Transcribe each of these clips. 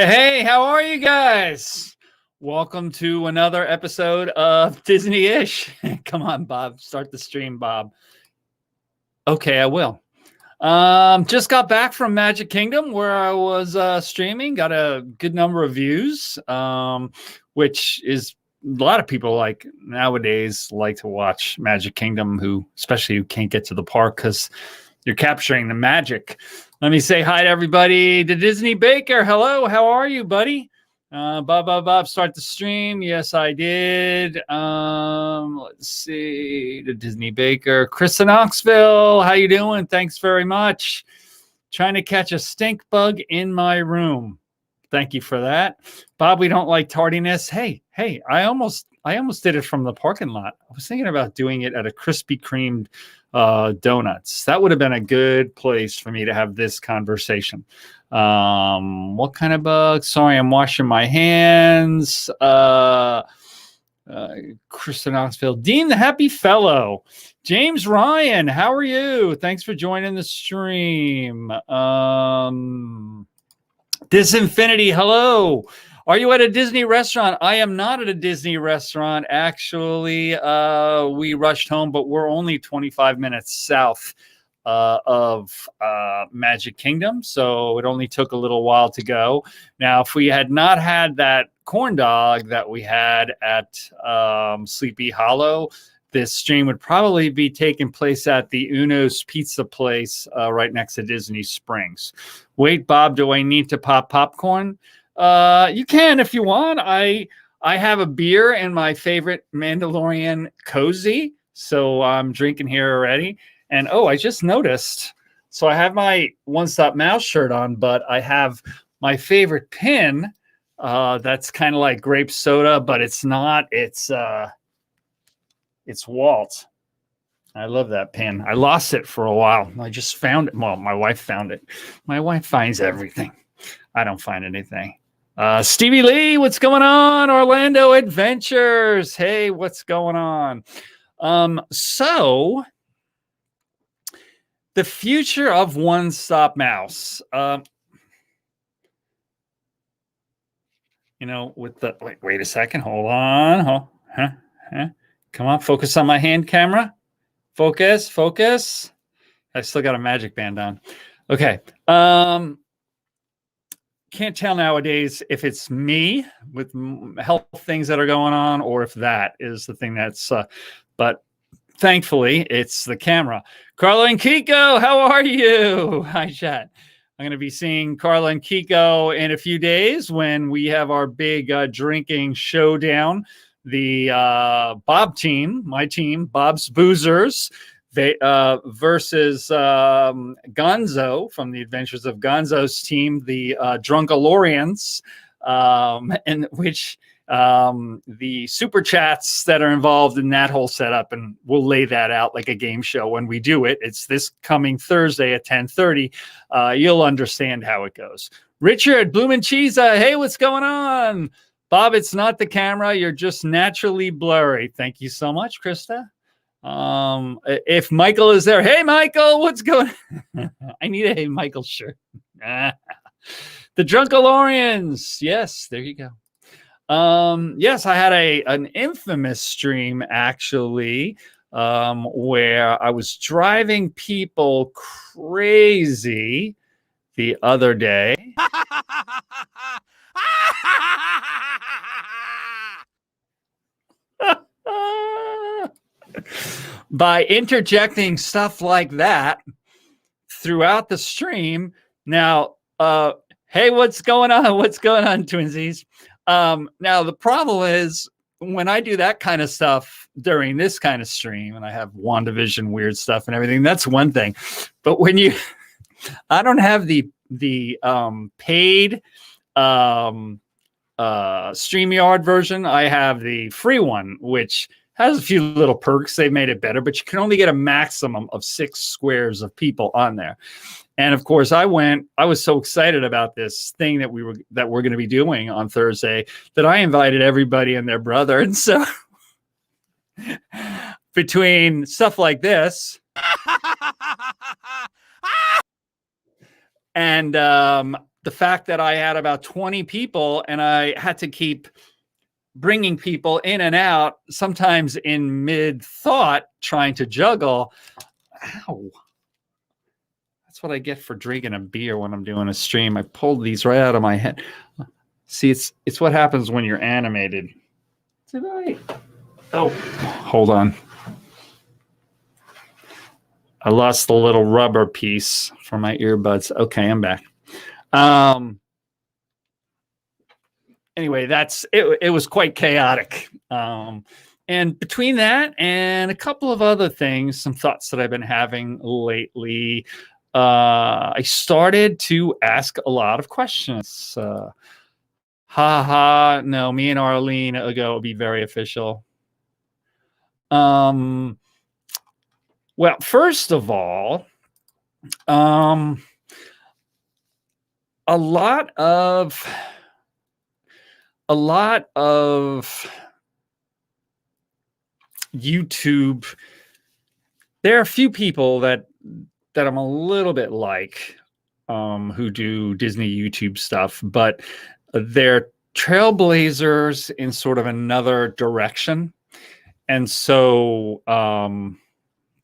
Hey, how are you guys? Welcome to another episode of Disney-ish. Come on, Bob. Start the stream, Bob. Okay, I will. Just got back from Magic Kingdom where I was streaming. Got a good number of views, which is a lot of people like nowadays like to watch Magic Kingdom, especially who can't get to the park because you're capturing the magic. Let me say hi to everybody. To Disney Baker, hello. How are you, buddy? Bob, start the stream. Yes, I did. Let's see. To Disney Baker, Chris in Knoxville, how you doing? Thanks very much. Trying to catch a stink bug in my room. Thank you for that. Bob, we don't like tardiness. Hey, I almost did it from the parking lot. I was thinking about doing it at a Krispy Kreme donuts. That would have been a good place for me to have this conversation. What kind of bug? Sorry, I'm washing my hands. Kristen Knoxville, Dean the Happy Fellow, James Ryan, how are you? Thanks for joining the stream. Disinfinity, hello. Are you at a Disney restaurant? I am not at a Disney restaurant. Actually, we rushed home, but we're only 25 minutes south of Magic Kingdom, so it only took a little while to go. Now, if we had not had that corn dog that we had at Sleepy Hollow, this stream would probably be taking place at the Uno's Pizza Place right next to Disney Springs. Wait, Bob, do I need to pop popcorn? You can if you want. I have a beer and my favorite Mandalorian cozy, so I'm drinking here already. And I just noticed. So I have my One Stop Mouse shirt on, but I have my favorite pin. That's kind of like grape soda, but it's not. It's Walt. I love that pin. I lost it for a while. I just found it. Well, my wife found it. My wife finds everything. I don't find anything. Stevie Lee, what's going on? Orlando Adventures. Hey, what's going on? So the future of One Stop Mouse. With the wait a second. Hold on. Come on, focus on my hand camera. Focus. I still got a magic band on. Okay. Can't tell nowadays if it's me with health things that are going on or if that is the thing that's but thankfully it's the camera. Carla and Kiko, how are you? Hi, chat. I'm going to be seeing Carla and Kiko in a few days when we have our big drinking showdown. The Bob team, my team, Bob's Boozers, versus Gonzo from the Adventures of Gonzo's team, the Drunkalorians, in which the super chats that are involved in that whole setup, and we'll lay that out like a game show when we do it. It's this coming Thursday at 10:30. You'll understand how it goes. Richard Bloomin' Cheese, hey, what's going on? Bob, it's not the camera. You're just naturally blurry. Thank you so much, Krista. If Michael is there, hey, Michael, what's going on? I need a Hey, Michael shirt. The Drunkalorians. Yes, there you go. Yes, I had an infamous stream, actually, where I was driving people crazy the other day. By interjecting stuff like that throughout the stream. Now, hey, what's going on? What's going on, twinsies? Now, the problem is when I do that kind of stuff during this kind of stream, and I have WandaVision weird stuff and everything, that's one thing. But when I don't have the paid StreamYard version. I have the free one, which has a few little perks. They've made it better, but you can only get a maximum of 6 squares of people on there. And of course, I was so excited about this thing that we're going to be doing on Thursday that I invited everybody and their brother. And so between stuff like this and the fact that I had about 20 people and I had to keep bringing people in and out, sometimes in mid thought, trying to juggle. Ow. That's what I get for drinking a beer when I'm doing a stream. I pulled these right out of my head. See, it's what happens when you're animated. Did I? Oh, hold on. I lost the little rubber piece for my earbuds. Okay, I'm back. Anyway, it was quite chaotic. And between that and a couple of other things, some thoughts that I've been having lately, I started to ask a lot of questions. No, me and Arlene ago will be very official. Well, first of all, a lot of YouTube. There are a few people that I'm a little bit like, who do Disney YouTube stuff, but they're trailblazers in sort of another direction. And so,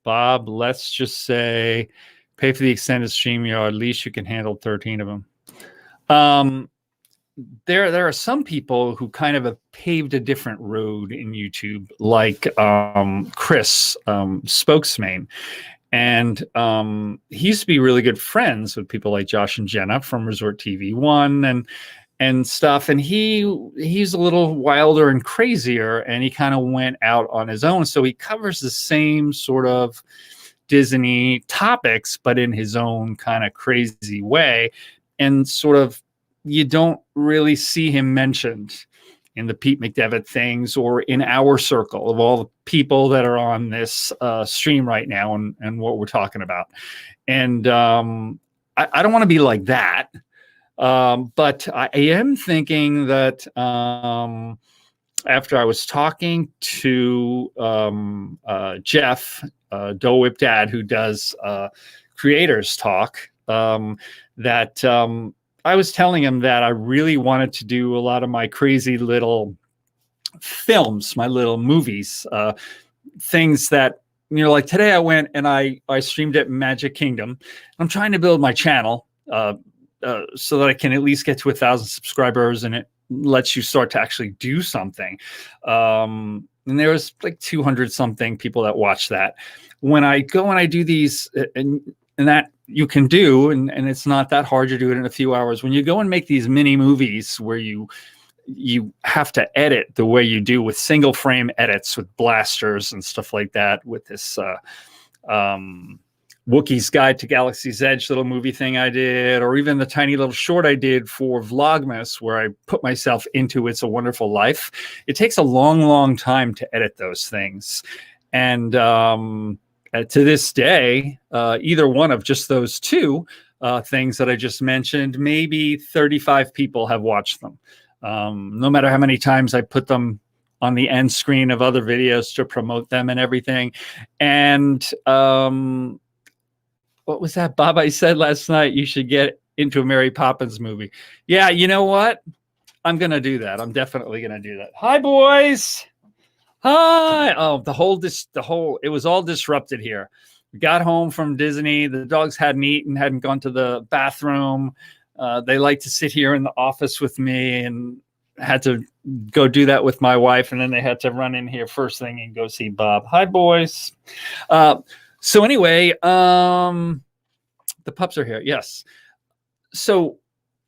Bob, let's just say, pay for the extended StreamYard. At least you can handle 13 of them. There are some people who kind of have paved a different road in YouTube, like Chris, Spokesman. And he used to be really good friends with people like Josh and Jenna from Resort TV 1 and stuff. And he's a little wilder and crazier, and he kind of went out on his own. So he covers the same sort of Disney topics, but in his own kind of crazy way. And sort of, you don't really see him mentioned in the Pete McDevitt things or in our circle of all the people that are on this stream right now and what we're talking about. And I don't want to be like that. But I am thinking that after I was talking to Jeff, Doe Whip Dad, who does Creators Talk, that I was telling him that I really wanted to do a lot of my crazy little films, my little movies, things that, like today I went and I streamed at Magic Kingdom. I'm trying to build my channel so that I can at least get to 1,000 subscribers, and it lets you start to actually do something. And there was like 200 something people that watch that. When I go and I do these, and that you can do, and it's not that hard to do it in a few hours. When you go and make these mini movies where you have to edit the way you do with single frame edits with blasters and stuff like that, with this Wookiee's Guide to Galaxy's Edge little movie thing I did, or even the tiny little short I did for Vlogmas where I put myself into It's a Wonderful Life. It takes a long, long time to edit those things. And to this day, either one of just those two things that I just mentioned, maybe 35 people have watched them. No matter how many times I put them on the end screen of other videos to promote them and everything. And what was that, Bob? I said last night, you should get into a Mary Poppins movie. Yeah, you know what? I'm going to do that. I'm definitely going to do that. Hi, boys. Hi. Oh, it was all disrupted here. We got home from Disney. The dogs hadn't eaten, hadn't gone to the bathroom. They like to sit here in the office with me, and had to go do that with my wife. And then they had to run in here first thing and go see Bob. Hi, boys. So anyway, the pups are here. Yes. So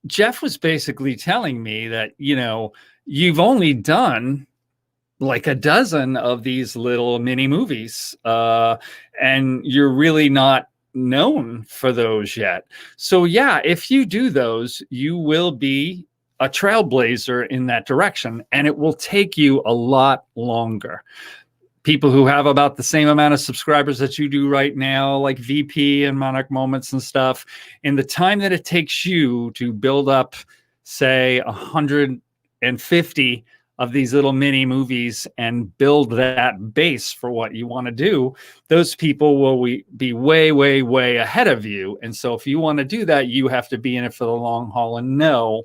Jeff was basically telling me that, you've only done like a dozen of these little mini movies, and you're really not known for those yet. So yeah, if you do those, you will be a trailblazer in that direction, and it will take you a lot longer. People who have about the same amount of subscribers that you do right now, like VP and Monarch Moments and stuff, in the time that it takes you to build up, say, 150 of these little mini movies and build that base for what you want to do, those people will be way, way, way ahead of you. And so if you want to do that, you have to be in it for the long haul and know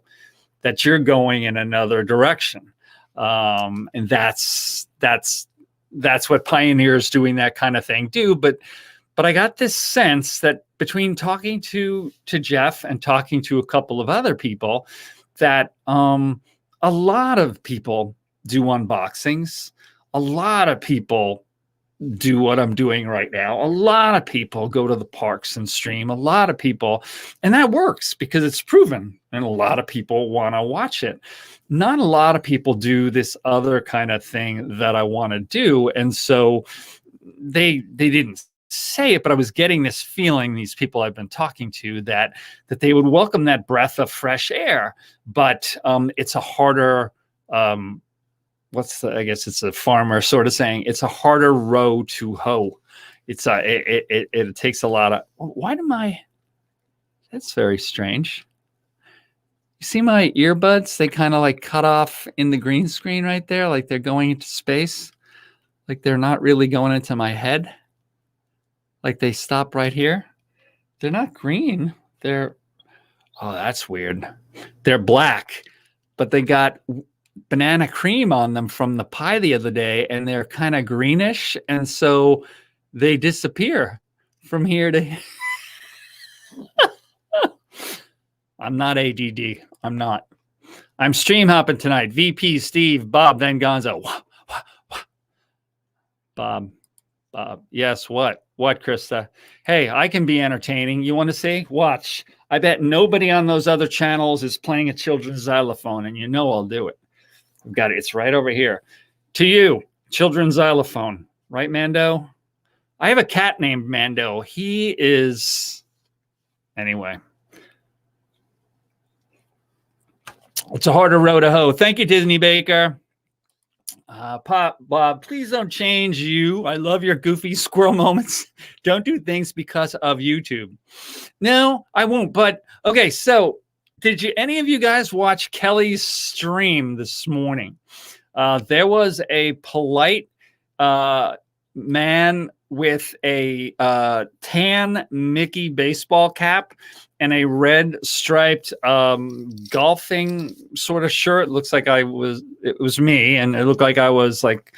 that you're going in another direction. And that's what pioneers doing that kind of thing do. But I got this sense that between talking to Jeff and talking to a couple of other people, that a lot of people do unboxings. A lot of people do what I'm doing right now. A lot of people go to the parks and stream. A lot of people, and that works because it's proven, and a lot of people want to watch it. Not a lot of people do this other kind of thing that I want to do, and so they didn't say it, but I was getting this feeling, these people I've been talking to, that they would welcome that breath of fresh air, but it's a harder, I guess it's a farmer sort of saying, it's a harder row to hoe. It takes a lot of, that's very strange. You see my earbuds? They kind of like cut off in the green screen right there, like they're going into space, like they're not really going into my head. Like they stop right here. They're not green. Oh, that's weird. They're black, but they got banana cream on them from the pie the other day, and they're kind of greenish. And so they disappear from here to I'm not ADD. I'm not. I'm stream hopping tonight. VP, Steve, Bob, then Gonzo. Bob. Yes, what? What, Krista? Hey, I can be entertaining. You want to see? Watch. I bet nobody on those other channels is playing a children's xylophone, and you know I'll do it. I've got it. It's right over here. To you, children's xylophone. Right, Mando? I have a cat named Mando. He is... Anyway. It's a harder row to hoe. Thank you, Disney Baker. Pop, Bob, please don't change you. I love your goofy squirrel moments. Don't do things because of YouTube. No, I won't. But okay, so did any of you guys watch Kelly's stream this morning? There was a polite man with a tan Mickey baseball cap and a red striped golfing sort of shirt. Looks like it was me, and it looked like I was like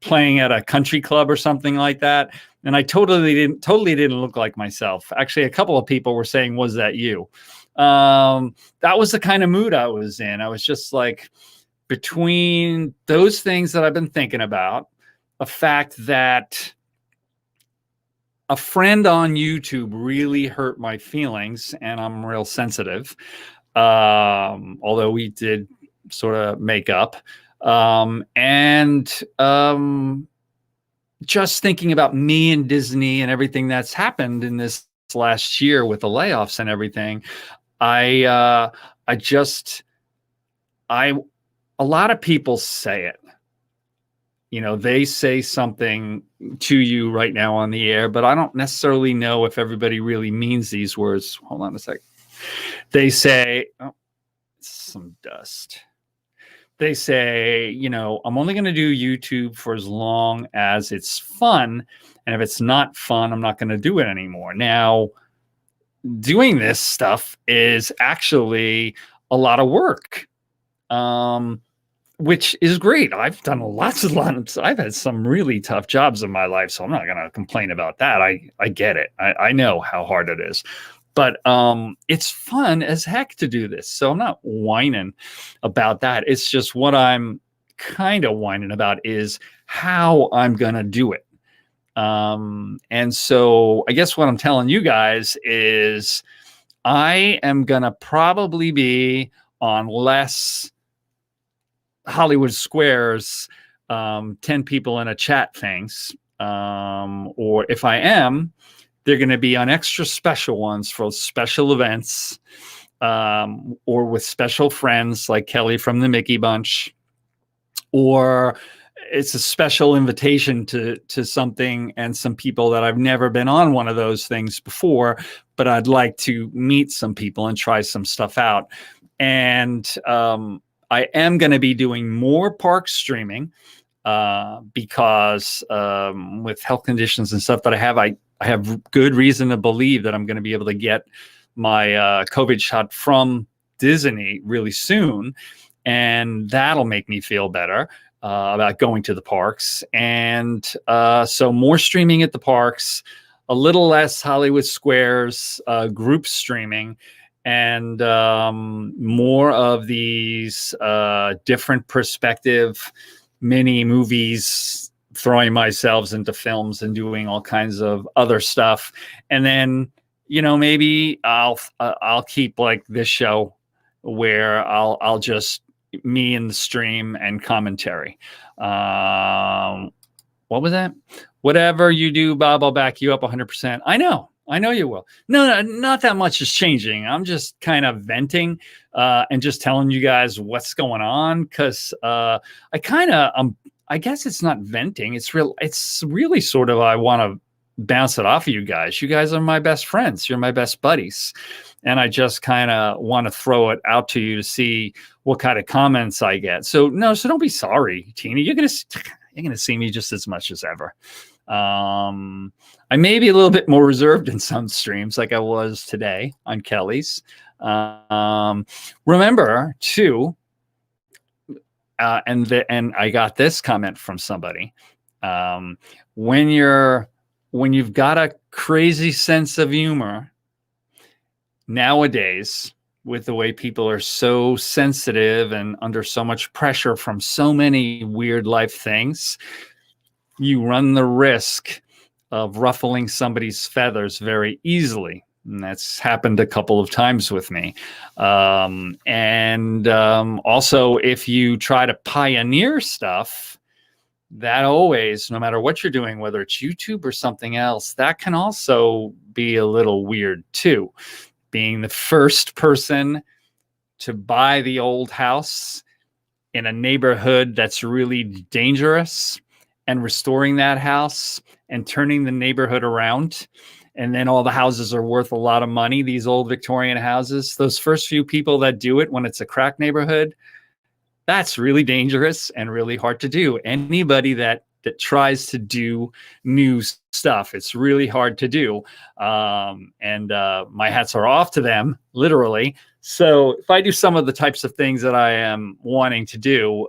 playing at a country club or something like that. And I totally didn't look like myself. Actually, a couple of people were saying, "Was that you?" That was the kind of mood I was in. I was just like, between those things that I've been thinking about, the fact that a friend on YouTube really hurt my feelings, and I'm real sensitive, although we did sort of make up, and just thinking about me and Disney and everything that's happened in this last year with the layoffs and everything. A lot of people say it. You know, they say something to you right now on the air, but I don't necessarily know if everybody really means these words. Hold on a sec. They say, oh, some dust. They say, you know, I'm only going to do YouTube for as long as it's fun. And if it's not fun, I'm not going to do it anymore. Now, doing this stuff is actually a lot of work. Which is great. I've done lots of I've had some really tough jobs in my life, so I'm not going to complain about that. I get it. I know how hard it is, but it's fun as heck to do this. So I'm not whining about that. It's just what I'm kind of whining about is how I'm going to do it. And so I guess what I'm telling you guys is I am going to probably be on less Hollywood Squares, 10 people in a chat things. Or if I am, they're going to be on extra special ones for special events, or with special friends like Kelly from the Mickey Bunch, or it's a special invitation to something and some people that I've never been on one of those things before, but I'd like to meet some people and try some stuff out. And I am going to be doing more park streaming because with health conditions and stuff that I have good reason to believe that I'm going to be able to get my COVID shot from Disney really soon. And that'll make me feel better about going to the parks. And so more streaming at the parks, a little less Hollywood Squares, group streaming, and more of these different perspective mini movies, throwing myself into films and doing all kinds of other stuff. And then, maybe I'll keep like this show where I'll just me in the stream and commentary. What was that? Whatever you do, Bob, I'll back you up 100%. I know you will. No, not that much is changing. I'm just kind of venting and just telling you guys what's going on, because I guess it's not venting. It's really sort of, I want to bounce it off of you guys. You guys are my best friends. You're my best buddies. And I just kind of want to throw it out to you to see what kind of comments I get. So don't be sorry, Tina. You're gonna see me just as much as ever. I may be a little bit more reserved in some streams, like I was today on Kelly's. Remember too, and I got this comment from somebody. When you've got a crazy sense of humor nowadays, with the way people are so sensitive and under so much pressure from so many weird life things, you run the risk of ruffling somebody's feathers very easily. And that's happened a couple of times with me. Also, if you try to pioneer stuff, that always, no matter what you're doing, whether it's YouTube or something else, that can also be a little weird too. Being the first person to buy the old house in a neighborhood that's really dangerous, and restoring that house and turning the neighborhood around. And then all the houses are worth a lot of money, these old Victorian houses. Those first few people that do it when it's a crack neighborhood, that's really dangerous and really hard to do. Anybody that tries to do new stuff, it's really hard to do. My hats are off to them, literally. So if I do some of the types of things that I am wanting to do,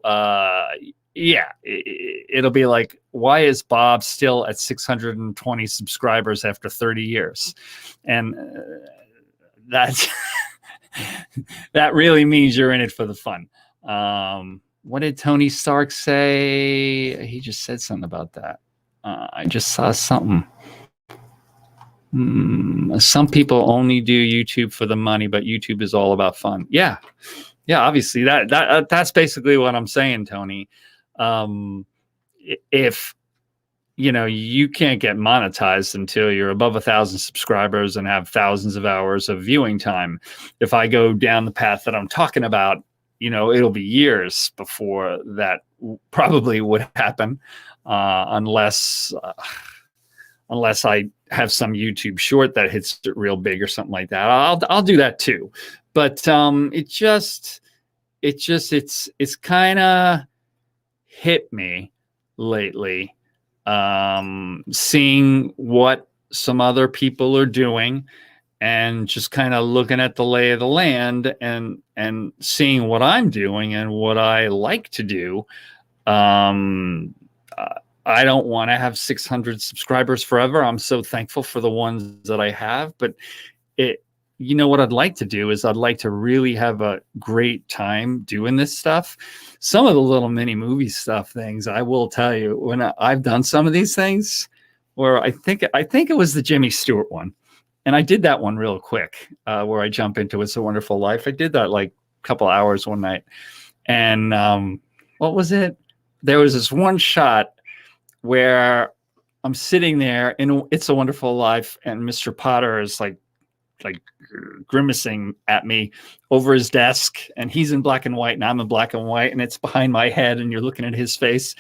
it'll be like, why is Bob still at 620 subscribers after 30 years? And that's that really means you're in it for the fun. What did Tony Stark say? He just said something about that. I just saw something. Some people only do YouTube for the money, but YouTube is all about fun. Yeah, obviously that's basically what I'm saying, Tony. If you can't get monetized until you're above 1,000 subscribers and have thousands of hours of viewing time. If I go down the path that I'm talking about, it'll be years before that probably would happen, unless I have some YouTube short that hits it real big or something like that. I'll do that too. But it's kind of hit me lately, seeing what some other people are doing and just kind of looking at the lay of the land and seeing what I'm doing and what I like to do. I don't want to have 600 subscribers forever. I'm so thankful for the ones that I have, but what I'd like to do is I'd like to really have a great time doing this stuff. Some of the little mini movie stuff things, I will tell you, when I've done some of these things, where I think it was the Jimmy Stewart one. And I did that one real quick, where I jump into It's a Wonderful Life. I did that like a couple hours one night. And what was it? There was this one shot where I'm sitting there in It's a Wonderful Life, and Mr. Potter is like grimacing at me over his desk, and he's in black and white and I'm in black and white, and it's behind my head and you're looking at his face,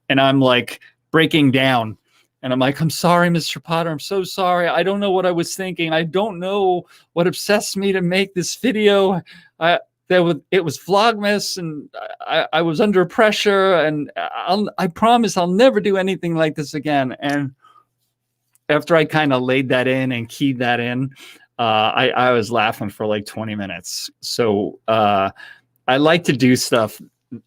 and I'm like breaking down. And I'm like, I'm sorry, Mr. Potter. I'm so sorry. I don't know what I was thinking. I don't know what obsessed me to make this video. it was Vlogmas, and I was under pressure, and I promise I'll never do anything like this again. And after I kind of laid that in and keyed that in, I was laughing for like 20 minutes. So I like to do stuff.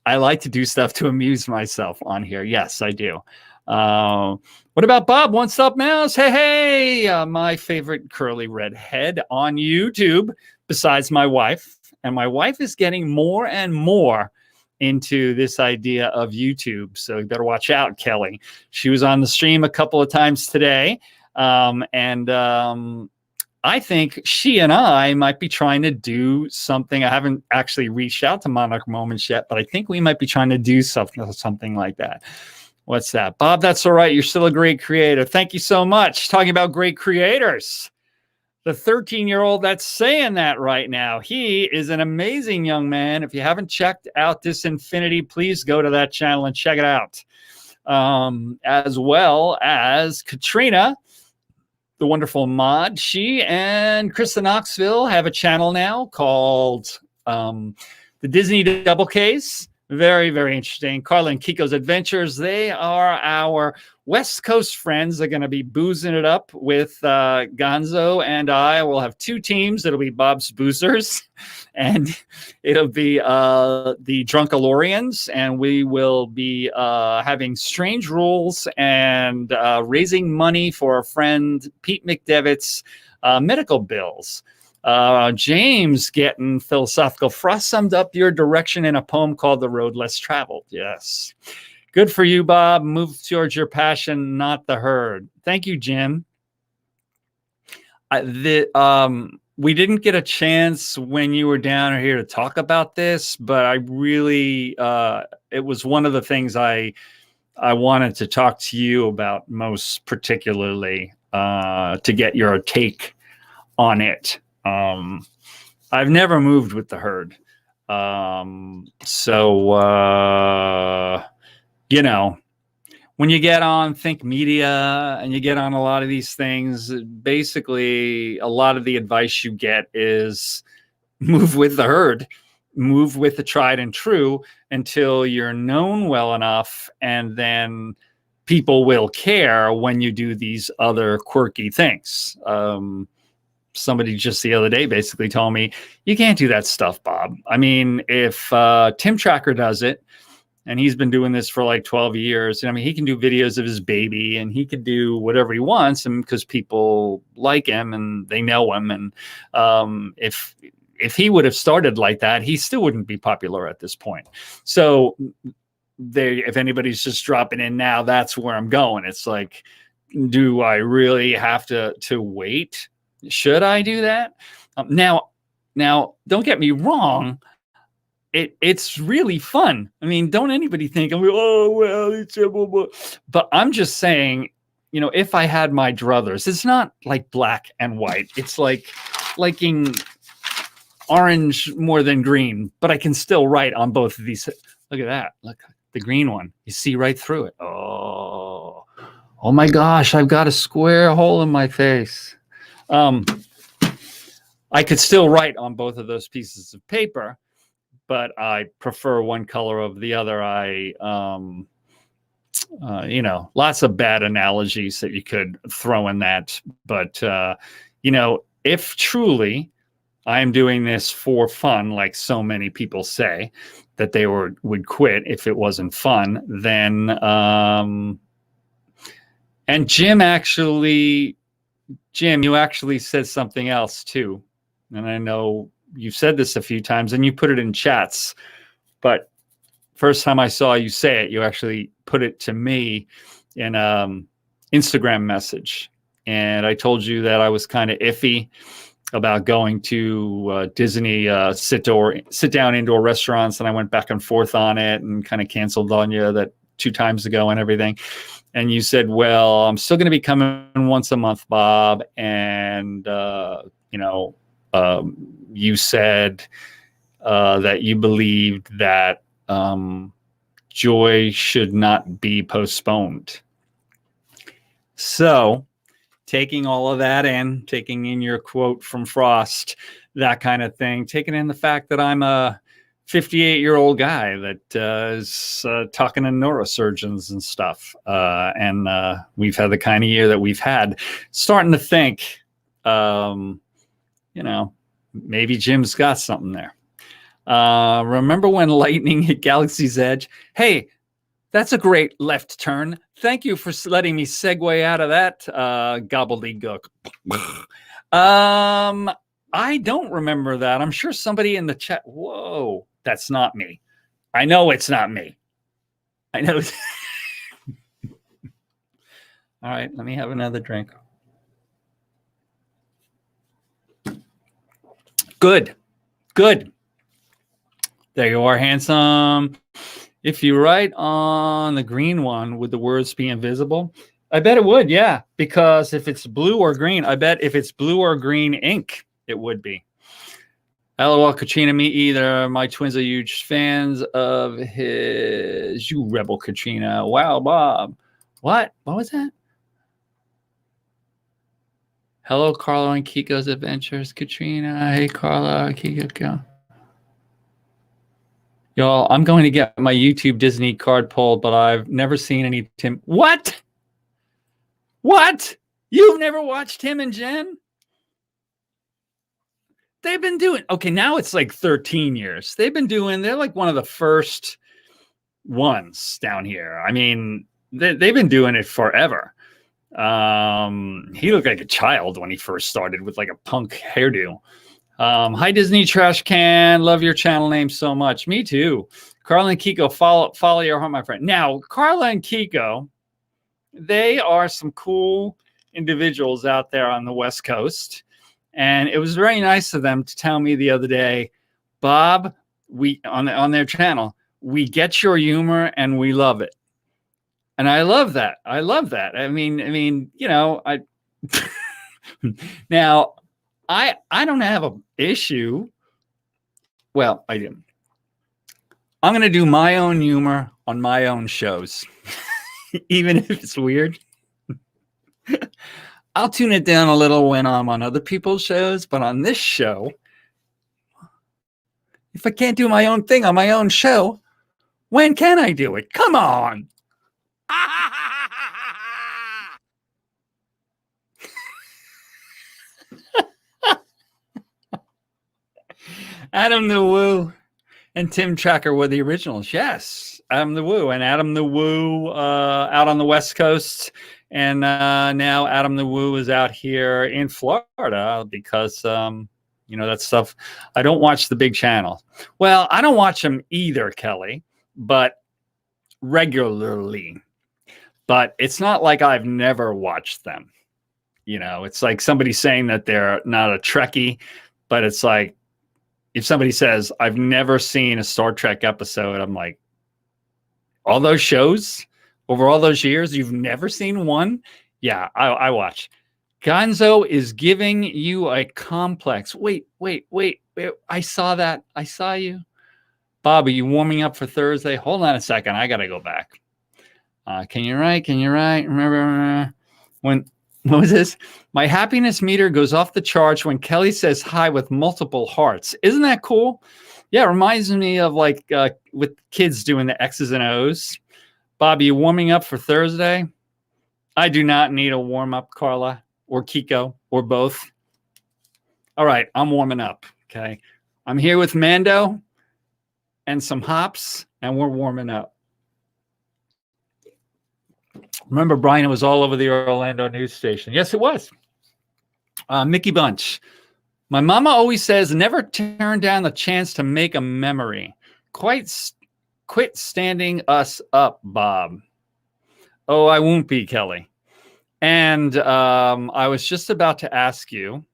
I like to do stuff to amuse myself on here. Yes, I do. What about Bob? One Stop Mouse? Hey, my favorite curly redhead on YouTube, besides my wife. And my wife is getting more and more into this idea of YouTube. So you better watch out, Kelly. She was on the stream a couple of times today. I think she and I might be trying to do something. I haven't actually reached out to Monarch Moments yet, but I think we might be trying to do something like that. What's that? Bob, that's all right. You're still a great creator. Thank you so much. Talking about great creators. The 13-year-old that's saying that right now, he is an amazing young man. If you haven't checked out This Infinity, please go to that channel and check it out. As well as Katrina, the wonderful mod. She and Krista Knoxville have a channel now called The Disney Double Case. Very, very interesting. Carla and Kiko's Adventures. They are our West Coast friends. They're going to be boozing it up with Gonzo and I. We'll have two teams. It'll be Bob's Boozers, and it'll be the Drunkalorians, and we will be having strange rules and raising money for our friend Pete McDevitt's medical bills. James getting philosophical. Frost summed up your direction in a poem called The Road Less Traveled. Yes. Good for you, Bob. Move towards your passion, not the herd. Thank you, Jim. We didn't get a chance when you were down here to talk about this, but I really, it was one of the things I wanted to talk to you about most particularly, to get your take on it. I've never moved with the herd. You know, when you get on Think Media and you get on a lot of these things, basically a lot of the advice you get is move with the herd, move with the tried and true until you're known well enough, and then people will care when you do these other quirky things. Somebody just the other day basically told me, you can't do that stuff, Bob. I mean, if Tim Tracker does it, and he's been doing this for like 12 years, and I mean, he can do videos of his baby, and he can do whatever he wants, and because people like him and they know him. And if he would have started like that, he still wouldn't be popular at this point. So if anybody's just dropping in now, that's where I'm going. It's like, do I really have to wait? Should I do that? Now, don't get me wrong. It's really fun. I mean, don't anybody think, oh, well, it's blah, blah. But I'm just saying, you know, if I had my druthers, it's not like black and white. It's like liking orange more than green, but I can still write on both of these. Look at that. Look, the green one. You see right through it. Oh my gosh, I've got a square hole in my face. I could still write on both of those pieces of paper, but I prefer one color over the other. You know, lots of bad analogies that you could throw in that. But, you know, if truly I am doing this for fun, like so many people say that they would quit if it wasn't fun, then, and Jim, you actually said something else too. And I know you've said this a few times and you put it in chats, but first time I saw you say it, you actually put it to me in Instagram message. And I told you that I was kind of iffy about going to Disney sit down indoor restaurants. And I went back and forth on it and kind of canceled on you that 2 times ago and everything. And you said, well, I'm still going to be coming once a month, Bob. And, you know, you said that you believed that joy should not be postponed. So taking all of that in, taking in your quote from Frost, that kind of thing, taking in the fact that I'm a 58-year-old guy that is talking to neurosurgeons and stuff. And we've had the kind of year that we've had, starting to think, maybe Jim's got something there. Remember when lightning hit Galaxy's Edge? Hey, that's a great left turn. Thank you for letting me segue out of that gobbledygook. I don't remember that. I'm sure somebody in the chat. Whoa, that's not me. I know it's not me. I know. All right, let me have another drink. Good. There you are, handsome. If you write on the green one, would the words be invisible? I bet it would, yeah. Because if it's blue or green, I bet if it's blue or green ink, it would be. LOL, Katrina, me either. My twins are huge fans of his. You rebel, Katrina. Wow, Bob. What? What was that? Hello, Carlo and Kiko's Adventures. Katrina. Hey, Carlo. Kiko. Y'all, I'm going to get my YouTube Disney card pulled, but I've never seen any Tim. What? What? You've never watched Tim and Jen? They've been doing, okay, now it's like 13 years. They're like one of the first ones down here. I mean, they've been doing it forever. He looked like a child when he first started with like a punk hairdo. Hi, Disney Trash Can. Love your channel name so much. Me too. Carla and Kiko, follow your heart, my friend. Now, Carla and Kiko, they are some cool individuals out there on the West Coast. And it was very nice of them to tell me the other day, Bob, we on their channel, we get your humor and we love it. And I love that. I mean, now I don't have an issue. Well, I do. I'm going to do my own humor on my own shows, even if it's weird. I'll tune it down a little when I'm on other people's shows, but on this show, if I can't do my own thing on my own show, when can I do it? Come on. Adam the Woo and Tim Tracker were the originals. Yes, Adam the Woo and Adam the Woo out on the West Coast. And now Adam the Woo is out here in Florida because, that stuff. I don't watch the big channels. Well, I don't watch them either, Kelly, but regularly. But it's not like I've never watched them. It's like somebody saying that they're not a Trekkie, but it's like if somebody says, I've never seen a Star Trek episode, I'm like, all those shows over all those years, you've never seen one? Yeah, I watch. Gonzo is giving you a complex. Wait. I saw that. I saw you. Bob, are you warming up for Thursday? Hold on a second. I got to go back. Can you write? Remember what was this? My happiness meter goes off the charts when Kelly says hi with multiple hearts. Isn't that cool? Yeah, it reminds me of like with kids doing the X's and O's. Bob, are you warming up for Thursday? I do not need a warm up, Carla or Kiko or both. All right, I'm warming up. Okay. I'm here with Mando and some hops, and we're warming up. Remember, Brian, it was all over the Orlando news station. Yes, it was. Mickey Bunch. My mama always says, never turn down the chance to make a memory. Quit standing us up, Bob. Oh, I won't be, Kelly. And I was just about to ask you,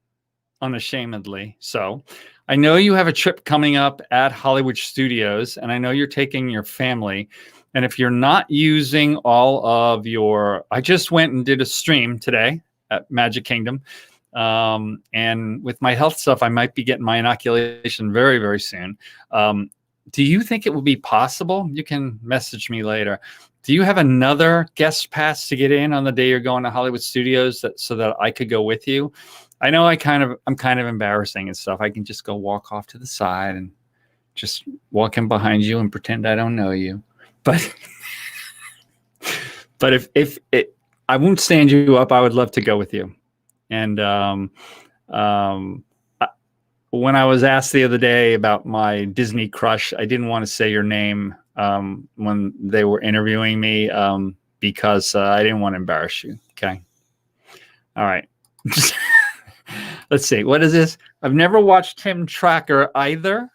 unashamedly, so I know you have a trip coming up at Hollywood Studios, and I know you're taking your family. And if you're not using all of your, I just went and did a stream today at Magic Kingdom. And with my health stuff, I might be getting my inoculation very, very soon. Do you think it would be possible? You can message me later Do you have another guest pass to get in on the day you're going to Hollywood Studios so that I could go with you? I know I'm kind of embarrassing and stuff. I can just go walk off to the side and just walk in behind you and pretend I don't know you. But if I won't stand you up, I would love to go with you. And when I was asked the other day about my Disney crush, I didn't want to say your name when they were interviewing me because I didn't want to embarrass you. Okay. All right. Let's see. What is this? I've never watched Tim Tracker either.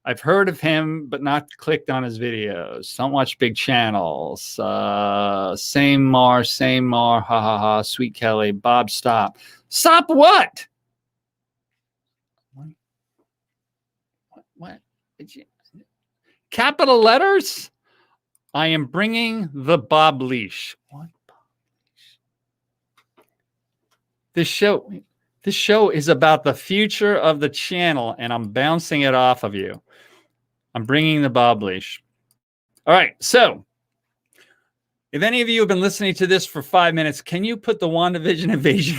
I've heard of him, but not clicked on his videos. Don't watch big channels. Same Mar, ha ha ha. Sweet Kelly, Bob, stop. Stop what? What? Capital letters? I am bringing the Bob leash. What? This show is about the future of the channel, and I'm bouncing it off of you. I'm bringing the Bob leash. All right, so if any of you have been listening to this for 5 minutes, can you put the WandaVision invasion?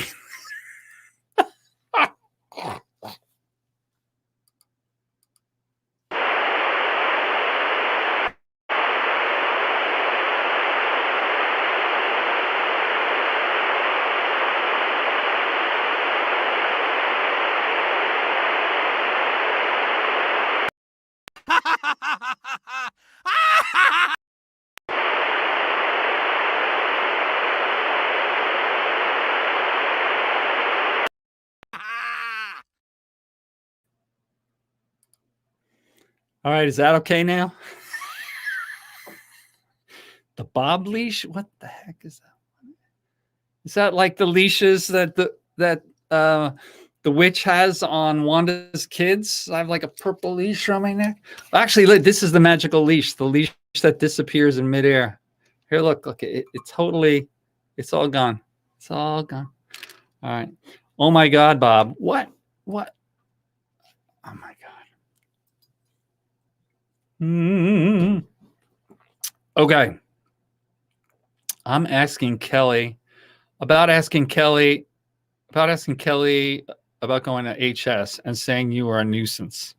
All right, is that okay now? The Bob leash? What the heck is that? Is that like the leashes that the witch has on Wanda's kids? I have like a purple leash around my neck. Actually, look, this is the magical leash, the leash that disappears in midair. Here, look, it's all gone. It's all gone. All right. Oh my God, Bob. What? Oh my God. Okay. I'm asking Kelly about going to HS and saying you are a nuisance.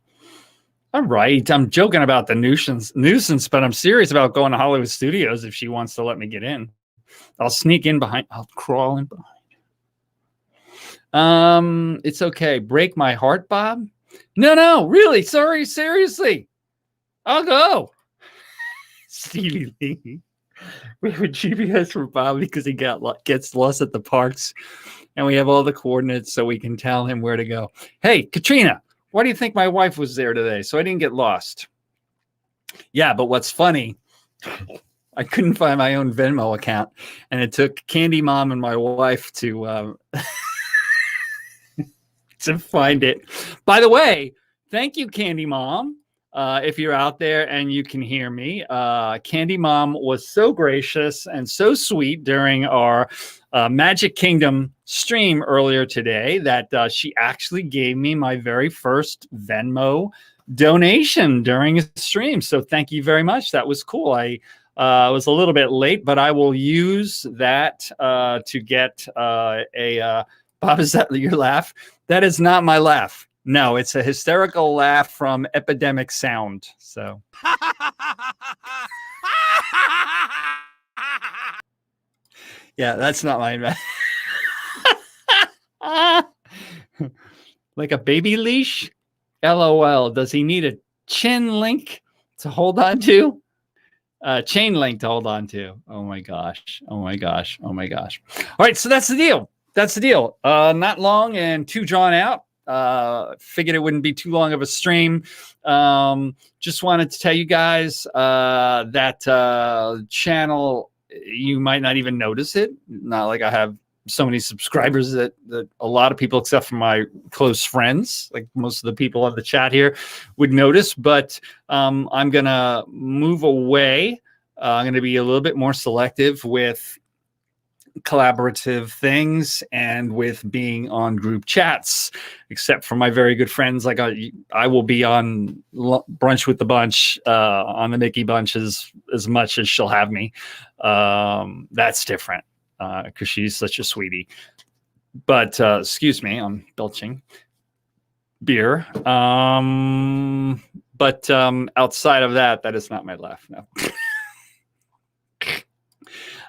All right. I'm joking about the nuisance, but I'm serious about going to Hollywood Studios if she wants to let me get in. I'll sneak in behind. I'll crawl in behind. It's okay. Break my heart, Bob? No, really. Sorry, seriously. I'll go. Stevie Lee. We have a GPS for Bob because he gets lost at the parks, and we have all the coordinates so we can tell him where to go. Hey, Katrina, why do you think my wife was there today? So I didn't get lost. Yeah, but what's funny, I couldn't find my own Venmo account, and it took Candy Mom and my wife to to find it. By the way, thank you, Candy Mom. If you're out there and you can hear me, Candy Mom was so gracious and so sweet during our Magic Kingdom stream earlier today that she actually gave me my very first Venmo donation during a stream. So thank you very much. That was cool. I was a little bit late, but I will use that to get a Bob, is that your laugh? That is not my laugh. No, it's a hysterical laugh from Epidemic Sound. So. Yeah, that's not my. Like a baby leash? LOL. Does he need a chin link to hold on to? Chain link to hold on to. Oh my gosh. Oh my gosh. Oh my gosh. All right, so that's the deal. Not long and too drawn out. Figured it wouldn't be too long of a stream. Just wanted to tell you guys that channel, you might not even notice it. Not like I have so many subscribers that a lot of people, except for my close friends, like most of the people on the chat here, would notice. But I'm going to move away. I'm going to be a little bit more selective with collaborative things and with being on group chats, except for my very good friends. Like I will be on Brunch with the Bunch, on the Mickey Bunch as much as she'll have me. That's different because she's such a sweetie. But excuse me, I'm belching beer. But outside of that, that is not my laugh. No.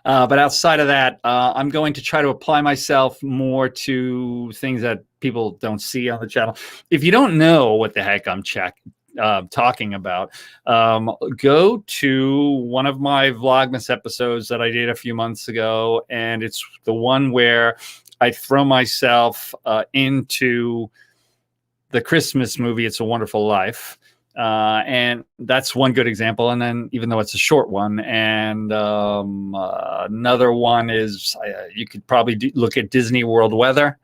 But outside of that, I'm going to try to apply myself more to things that people don't see on the channel. If you don't know what the heck I'm talking about, go to one of my Vlogmas episodes that I did a few months ago, and it's the one where I throw myself into the Christmas movie, It's a Wonderful Life. And that's one good example. And then, even though it's a short one, and another one is you could probably look at Disney World Weather.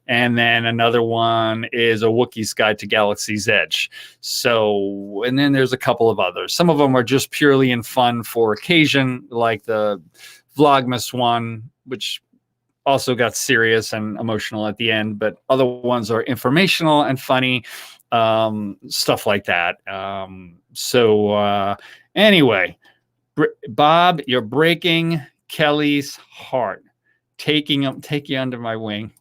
And then another one is A Wookiee's Guide to Galaxy's Edge. So, and then there's a couple of others. Some of them are just purely in fun for occasion, like the Vlogmas one, which also got serious and emotional at the end. But other ones are informational and funny. Stuff like that. Anyway, Bob, you're breaking Kelly's heart. Take you under my wing.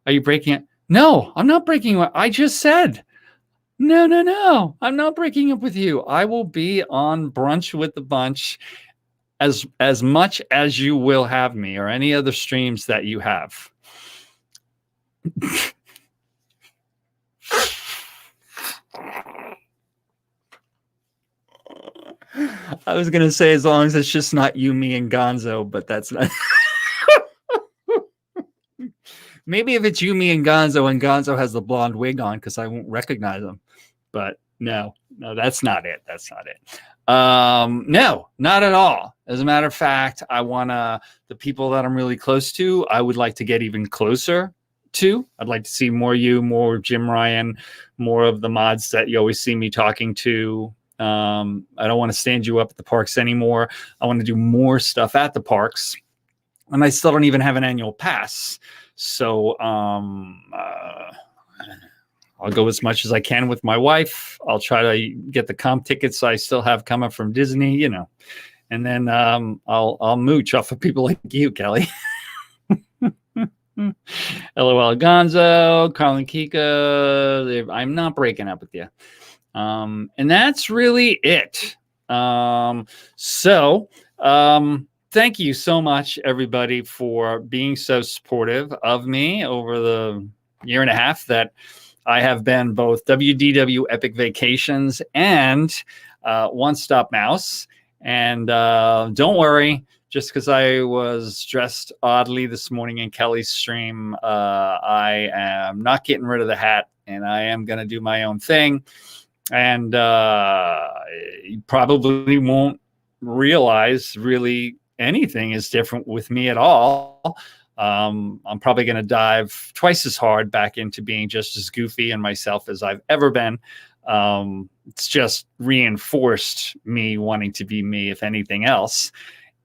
Are you breaking it? No, I'm not breaking it. I just said, no. I'm not breaking up with you. I will be on Brunch with the Bunch as much as you will have me, or any other streams that you have. I was going to say, as long as it's just not you, me, and Gonzo, but that's not. Maybe if it's you, me, and Gonzo has the blonde wig on, because I won't recognize him. But no, that's not it. That's not it. No, not at all. As a matter of fact, I want the people that I'm really close to, I would like to get even closer to. I'd like to see more you, more Jim Ryan, more of the mods that you always see me talking to. I don't want to stand you up at the parks anymore. I want to do more stuff at the parks. And I still don't even have an annual pass. So I'll go as much as I can with my wife. I'll try to get the comp tickets I still have coming from Disney, and then I'll mooch off of people like you, Kelly. LOL Gonzo, Carlin Kika. I'm not breaking up with you. And that's really it. Thank you so much, everybody, for being so supportive of me over the year and a half that I have been both WDW Epic Vacations and One Stop Mouse. And don't worry, just because I was dressed oddly this morning in Kelly's stream, I am not getting rid of the hat, and I am going to do my own thing. And you probably won't realize really anything is different with me at all. I'm probably going to dive twice as hard back into being just as goofy and myself as I've ever been. It's just reinforced me wanting to be me, if anything else.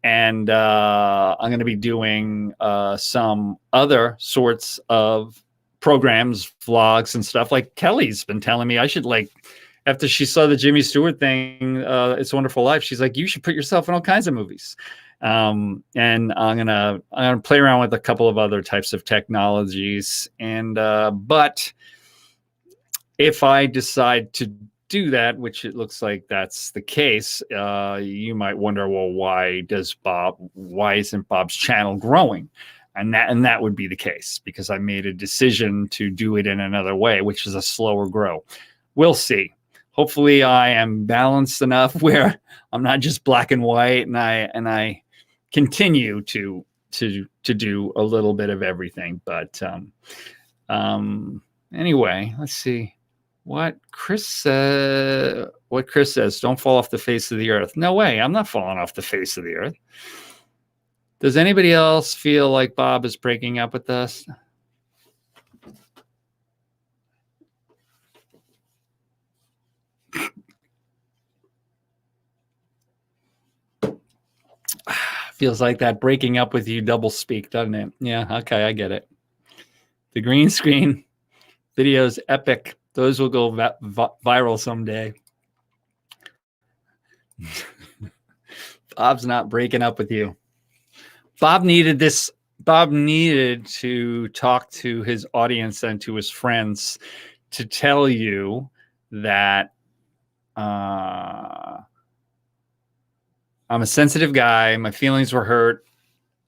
And I'm going to be doing some other sorts of programs, vlogs, and stuff. Like Kelly's been telling me I should, like, after she saw the Jimmy Stewart thing, It's a Wonderful Life, she's like, you should put yourself in all kinds of movies. And I'm gonna play around with a couple of other types of technologies. And but if I decide to do that, which it looks like that's the case, you might wonder, well, why isn't Bob's channel growing? And that would be the case, because I made a decision to do it in another way, which is a slower grow. We'll see. Hopefully I am balanced enough where I'm not just black and white, and I continue to do a little bit of everything. But anyway, let's see what Chris says. Don't fall off the face of the earth. No way. I'm not falling off the face of the earth. Does anybody else feel like Bob is breaking up with us? Feels like that breaking up with you double speak, doesn't it? Yeah, okay, I get it. The green screen videos, epic. Those will go viral someday. Bob's not breaking up with you. Bob needed this. Bob needed to talk to his audience and to his friends to tell you that I'm a sensitive guy. My feelings were hurt.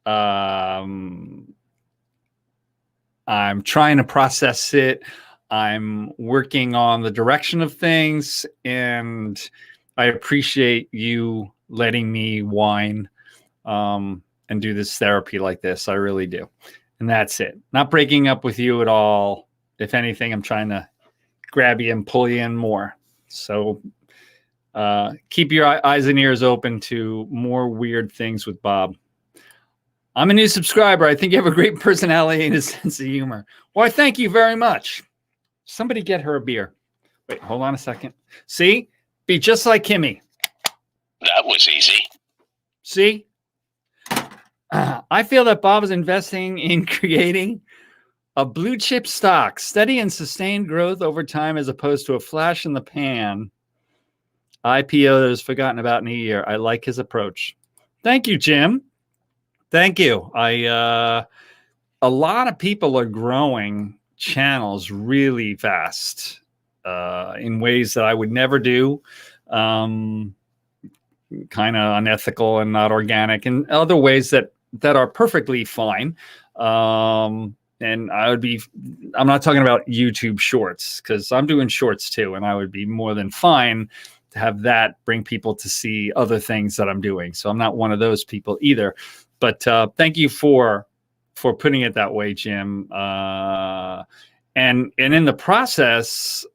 I'm trying to process it. I'm working on the direction of things, and I appreciate you letting me whine and do this therapy like this. I really do. And that's it. Not breaking up with you at all. If anything, I'm trying to grab you and pull you in more. So keep your eyes and ears open to more weird things with Bob. I'm a new subscriber. I think you have a great personality and a sense of humor. Why, thank you very much. Somebody get her a beer. Wait, hold on a second. See? Be just like Kimmy. That was easy. See? I feel that Bob is investing in creating a blue chip stock, steady and sustained growth over time as opposed to a flash in the pan IPO that is forgotten about in a year. I like his approach. Thank you, Jim. Thank you. A lot of people are growing channels really fast in ways that I would never do. Kind of unethical and not organic, and other ways that are perfectly fine. And I'm not talking about YouTube shorts, because I'm doing shorts too, and I would be more than fine to have that bring people to see other things that I'm doing. So I'm not one of those people either. But thank you for putting it that way, Jim. And in the process,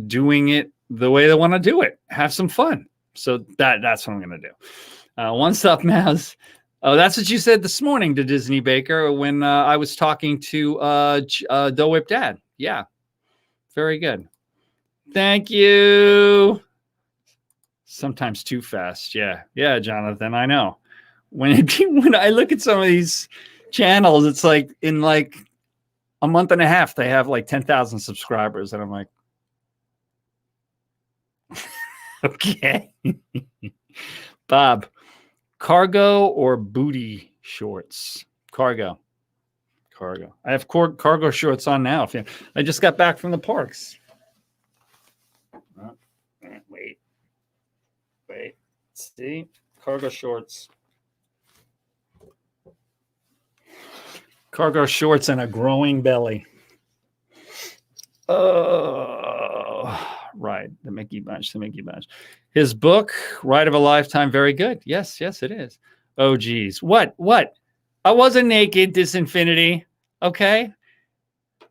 doing it the way they want to do it. Have some fun. So that's what I'm going to do. One Stop Mouse. Oh, that's what you said this morning to Disney Baker when I was talking to Doe Whip Dad. Yeah, very good. Thank you. Sometimes too fast. Yeah, Jonathan, I know. When I look at some of these channels, it's like in like a month and a half, they have like 10,000 subscribers. And I'm like, okay. Bob, cargo or booty shorts? Cargo. I have cargo shorts on now. I just got back from the parks. Wait. See? Cargo shorts. Cargo shorts and a growing belly. Oh, right. The Mickey Bunch. His book, Ride of a Lifetime, very good. Yes, it is. Oh, geez. What? I wasn't naked, Disinfinity. Okay.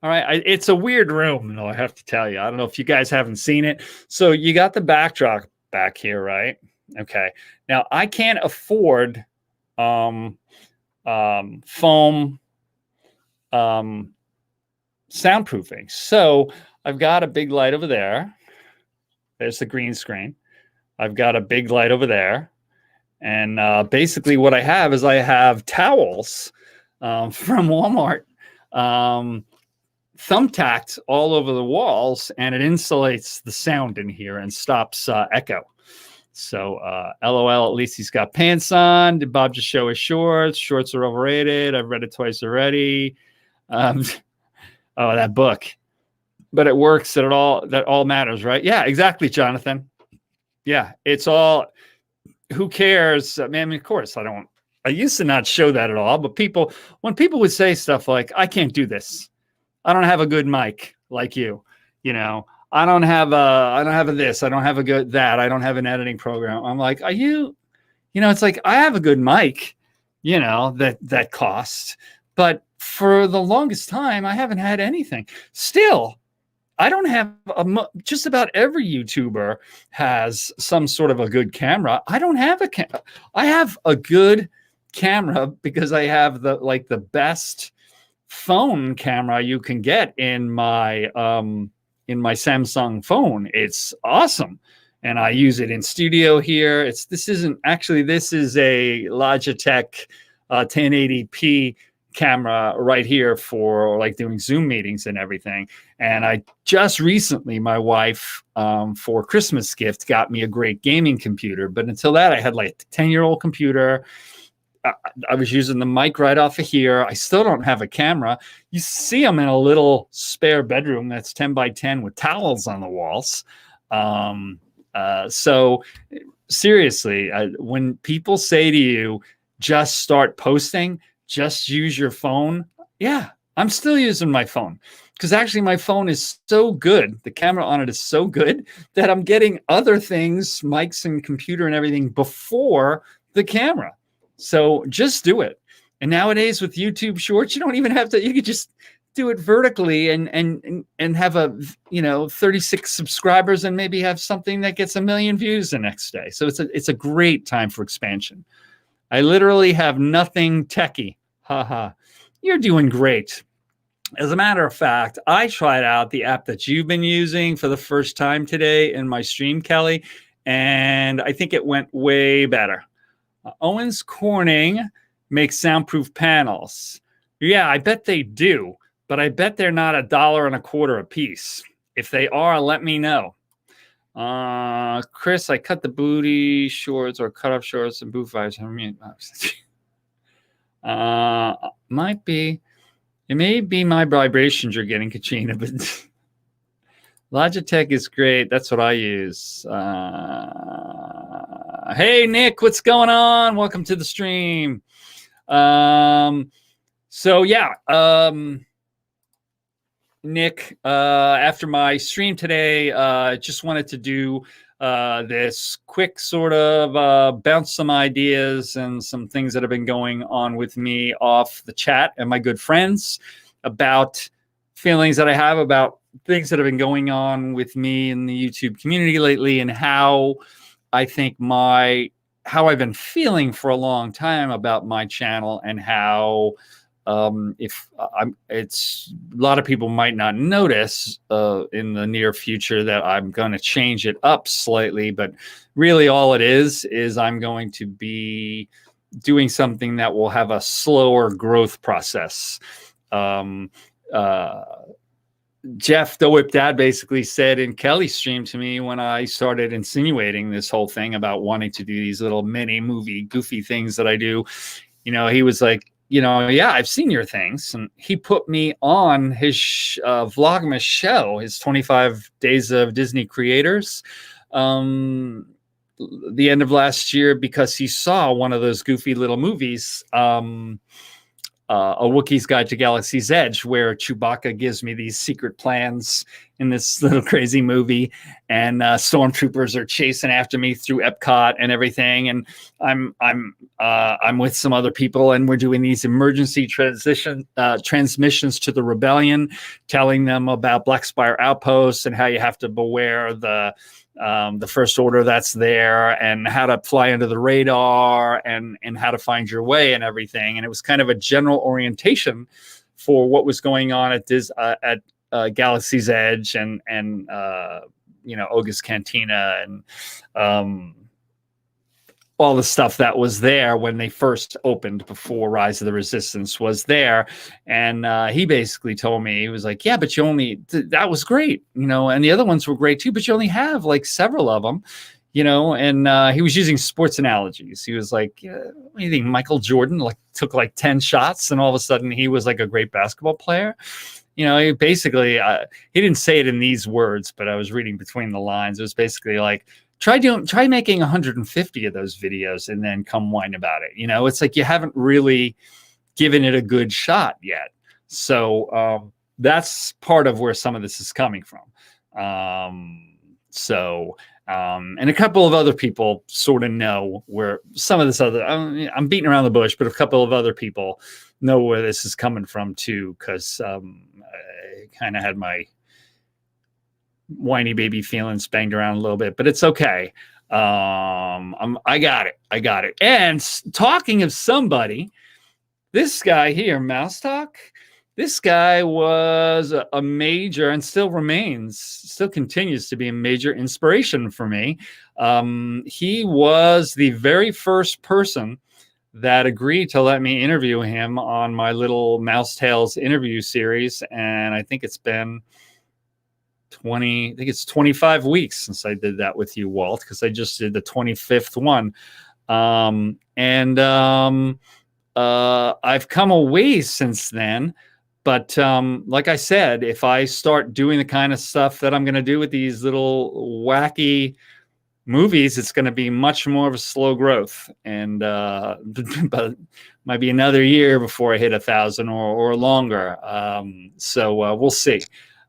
All right. It's a weird room, though, I have to tell you. I don't know if you guys haven't seen it. So you got the backdrop back here, right? Okay. Now, I can't afford foam soundproofing. So I've got a big light over there. There's the green screen. I've got a big light over there. And basically what I have towels from Walmart thumbtacked all over the walls, and it insulates the sound in here and stops echo. So LOL, at least he's got pants on. Did Bob just show his shorts? Shorts are overrated. I've read it twice already. Oh, that book. But it works. That all matters, right? Yeah, exactly, Jonathan. Yeah, it's all, who cares? Man, of course, I used to not show that at all, but when people would say stuff like, I can't do this. I don't have a good mic like you, I don't have a this. I don't have a good that. I don't have an editing program. I'm like, are you, it's like, I have a good mic, that costs. But for the longest time, I haven't had anything. Still, I don't have just about every YouTuber has some sort of a good camera. I don't have I have a good camera because I have the best phone camera you can get in my Samsung phone. It's awesome. and I use it in studio here. This is a Logitech 1080p camera right here for like doing Zoom meetings and everything. And I just recently, my wife, for Christmas gift, got me a great gaming computer. But until that, I had like a 10-year-old computer. I was using the mic right off of here. I still don't have a camera. You see I'm in a little spare bedroom that's 10 by 10 with towels on the walls. So seriously, when people say to you, just start posting, just use your phone. Yeah, I'm still using my phone because actually my phone is so good. The camera on it is so good that I'm getting other things, mics and computer and everything before the camera. So just do it. And nowadays with YouTube Shorts, you don't even have to, you could just do it vertically and have 36 subscribers and maybe have something that gets 1 million views the next day. So it's a great time for expansion. I literally have nothing techie. Haha. You're doing great. As a matter of fact, I tried out the app that you've been using for the first time today in my stream, Kelly, and I think it went way better. Owens Corning makes soundproof panels. Yeah, I bet they do, but I bet they're not $1.25 a piece. If they are, let me know. Chris, I cut the booty shorts or cut off shorts and boot vibes. Might be. It may be my vibrations you're getting, Kachina, but Logitech is great. That's what I use. Hey, Nick, what's going on? Welcome to the stream. Nick, after my stream today, just wanted to do this quick sort of bounce some ideas and some things that have been going on with me off the chat and my good friends about feelings that I have about things that have been going on with me in the YouTube community lately and how I think how I've been feeling for a long time about my channel and how it's a lot of people might not notice in the near future that I'm going to change it up slightly, but really all it is I'm going to be doing something that will have a slower growth process. Jeff, the Whip Dad, basically said in Kelly's stream to me when I started insinuating this whole thing about wanting to do these little mini movie goofy things that I do, he was like, yeah, I've seen your things. And he put me on his Vlogmas show, his 25 Days of Disney Creators, the end of last year, because he saw one of those goofy little movies, A Wookiee's Guide to Galaxy's Edge, where Chewbacca gives me these secret plans in this little crazy movie, and stormtroopers are chasing after me through Epcot and everything. And I'm with some other people, and we're doing these emergency transmissions to the rebellion, telling them about Black Spire Outposts and how you have to beware the First Order that's there, and how to fly under the radar, and how to find your way and everything. And it was kind of a general orientation for what was going on at Galaxy's Edge and Oga's Cantina and all the stuff that was there when they first opened before Rise of the Resistance was there. And he basically told me, he was like, yeah, but that was great, and the other ones were great too, but you only have like several of them, and he was using sports analogies. He was like, what do you think, Michael Jordan took 10 shots and all of a sudden he was like a great basketball player? He basically, he didn't say it in these words, but I was reading between the lines. It was basically like, try making 150 of those videos and then come whine about it. It's like you haven't really given it a good shot yet. So that's part of where some of this is coming from. And a couple of other people sort of know where some of this other, I'm beating around the bush, but a couple of other people know where this is coming from too, because I kind of had my whiny baby feelings banged around a little bit, but it's okay. I got it. And talking of somebody, this guy here, Mouse Talk, this guy was a major and still continues to be a major inspiration for me. He was the very first person that agreed to let me interview him on my little Mouse Tales interview series. And I think it's been 25 weeks since I did that with you, Walt, because I just did the 25th one. I've come a ways since then. But like I said, if I start doing the kind of stuff that I'm going to do with these little wacky movies, it's going to be much more of a slow growth, and but might be another year before I hit 1,000 or longer. So we'll see.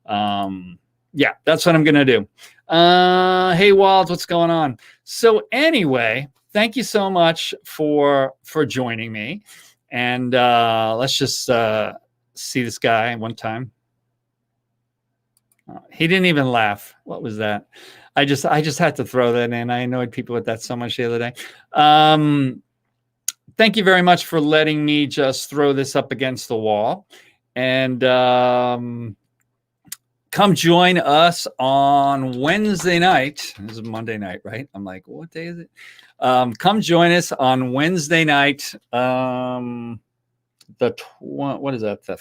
Yeah, that's what I'm going to do. Hey, Walt, what's going on? So anyway, thank you so much for joining me, and let's just see this guy one time. He didn't even laugh. What was that? I just had to throw that in. I annoyed people with that so much the other day. Thank you very much for letting me just throw this up against the wall. And come join us on Wednesday night. This is Monday night, right? I'm like, what day is it? Come join us on Wednesday night. What is that? The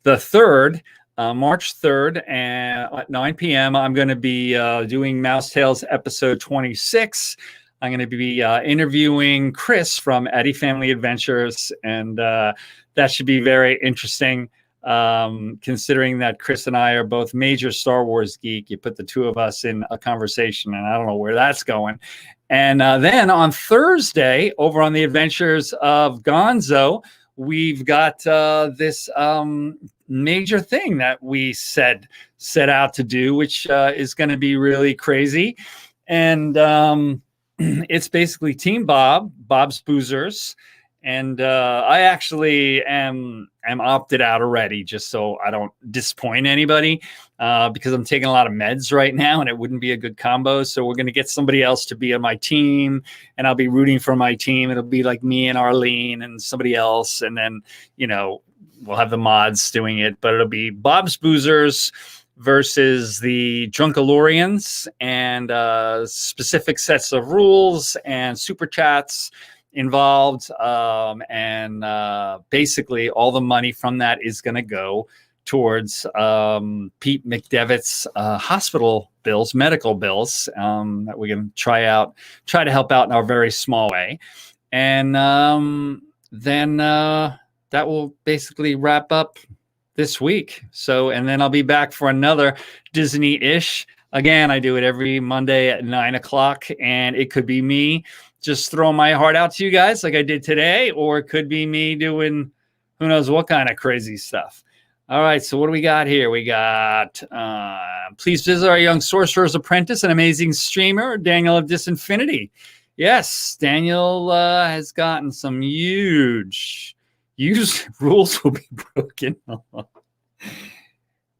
3rd, March 3rd, and at 9 p.m. I'm going to be doing Mouse Tales episode 26. I'm going to be interviewing Chris from Addy Family Adventures, and that should be very interesting. Considering that Chris and I are both major Star Wars geek, you put the two of us in a conversation, and I don't know where that's going. And then on Thursday, over on the Adventures of Gonzo, we've got this major thing that we set out to do, which is going to be really crazy. And it's basically Team Bob's Boozers. And I actually am opted out already, just so I don't disappoint anybody, because I'm taking a lot of meds right now, and it wouldn't be a good combo. So we're going to get somebody else to be on my team, and I'll be rooting for my team. It'll be like me and Arlene and somebody else, and then we'll have the mods doing it. But it'll be Bob's Boozers versus the Drunkalorians, and specific sets of rules and super chats involved, and basically all the money from that is going to go towards Pete McDevitt's hospital bills, medical bills, that we're going to try to help out in our very small way. And then that will basically wrap up this week. So, and then I'll be back for another Disney-ish. Again, I do it every Monday at 9 o'clock, and it could be me just throwing my heart out to you guys like I did today, or it could be me doing who knows what kind of crazy stuff. All right, so what do we got here? We got, please visit our young sorcerer's apprentice, an amazing streamer, Daniel of Disinfinity. Yes, Daniel has gotten some huge rules will be broken.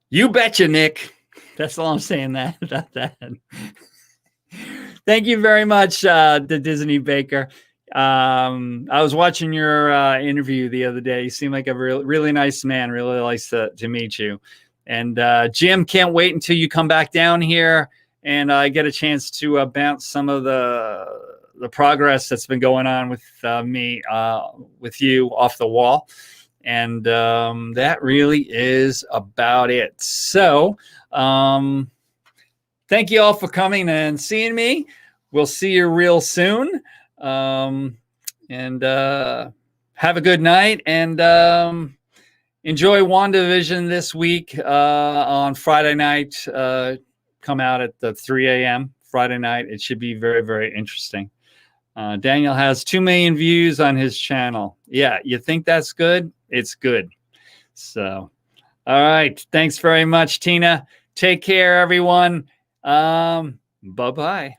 You betcha, Nick. That's all I'm saying about that. Thank you very much, the Disney Baker. I was watching your interview the other day. You seem like a really nice man. Really nice to meet you. And Jim, can't wait until you come back down here and I get a chance to bounce some of the progress that's been going on with me, with you off the wall. And that really is about it. So thank you all for coming and seeing me. We'll see you real soon. And have a good night, and enjoy WandaVision this week on Friday night. Come out at the 3 a.m. Friday night. It should be very, very interesting. Daniel has 2 million views on his channel. Yeah, you think that's good? It's good. So, all right. Thanks very much, Tina. Take care, everyone. Bye-bye.